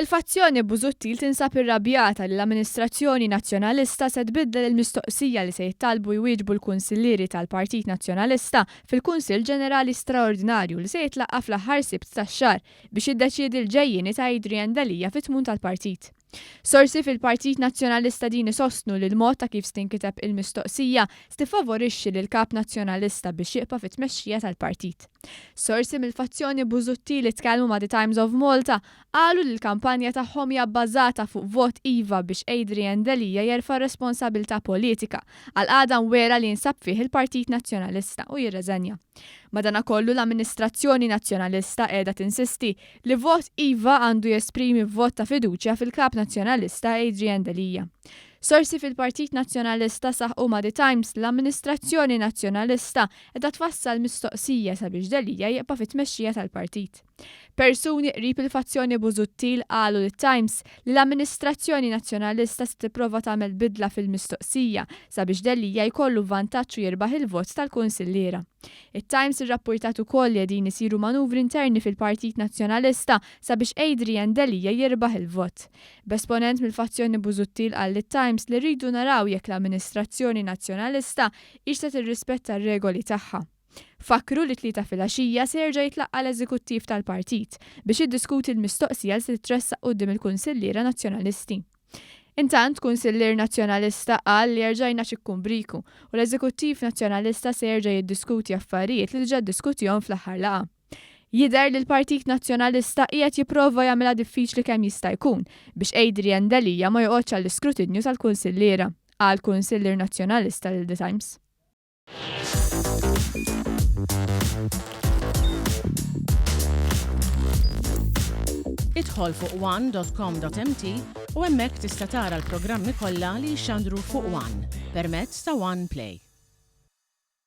Il-fazzjoni Busuttil tinsab irrabjata li l-Amministrazzjoni Nazzjonalista se tbiddel il-mistoqsija li se jittalbu jwieġbu l-Kunsillieri tal-Partit Nazzjonalista fil-Kunsill Ġenerali Straordinarju li se jitlaqa' fl-aħħar sibt tax-xahar biex jiddeċiedi l-ġejjieni ta' Adrian Delija fit-tmum tal-partit. Sorsi fil-Partit Nazzjonalista din isostnu li l-mod ta' kif stinkiteb il-mistoqsija stifavorixxi lil kap nazzjonalista biex jibqa' fit-tmexxija tal-partit. Sorsi mill-fazzjoni Busuttil li tkellmu ma' The Times of Malta qalu li l-kampanja tagħhom hija bbażata fuq vot iva biex Adrian Delija jerfa' responsabilità politika għal qagħda wera li jinsab fih il-Partit Nazzjonalista u jirreżenja. Madankollu l-Amministrazzjoni Nazzjonalista qiegħda tinsisti li vot iva għandu jesprimi vot ta' fiduċja fil-kap nazzjonalista Adrian Delija. Sorsi fil-Partit Nazzjonalista saħqu ma' The Times l-Amministrazzjoni Nazzjonalista qiegħda tfassal mistoqsija sabiex Delija jibqa' fit-tmexxija tal-partit. Persuni qrib il-fazzjoni Busuttil qalu lit-Times li l-Amministrazzjoni Nazzjonalista se tipprova tagħmel bidla fil-mistoqsija sabiex Delija jkollu vantaġġ u jirbaħ il-vot tal-Kunsilliera. It-Times irrappurtat ukoll li qegħdin isiru manuvri interni fil-Partit Nazzjonalista sabiex Adrian Delija jirbaħ il-vot. B'esponent mill-fazzjoni Busuttil qal lit-Times li rridu naraw jekk l-Amministrazzjoni Nazzjonalista ix se tirrispetta r-regoli tagħha. Fakru li 3 filgħaxija se jerġa' jitlaqqa l-eżekuttiv tal-partit biex jiddiskuti l-mistoqsija li se titressaq quddiem il-Kunsilliera Nazzjonalisti. Intant, Kunsillier Nazzjonalista qal li jerġa' ċikkumbriku u l-Eżekuttiv Nazzjonalista se jerġa' jiddiskuti affarijiet li diġà ddiskutihom fl-aħħar laqgħa. Jidher li l-Partit Nazzjonalista qiegħed jipprova jagħmilha diffiċli kemm jista' jkun biex Adrian Delija ma joqgħodx għall-iskrutinju tal-Kunsilliera, qal Kunsillier Nazzjonalista lil The Times. Idħol fuq one.com.mt u hemmhekk tista' tara l-programmi kollha li jxandru fuq One permezz ta' One Play.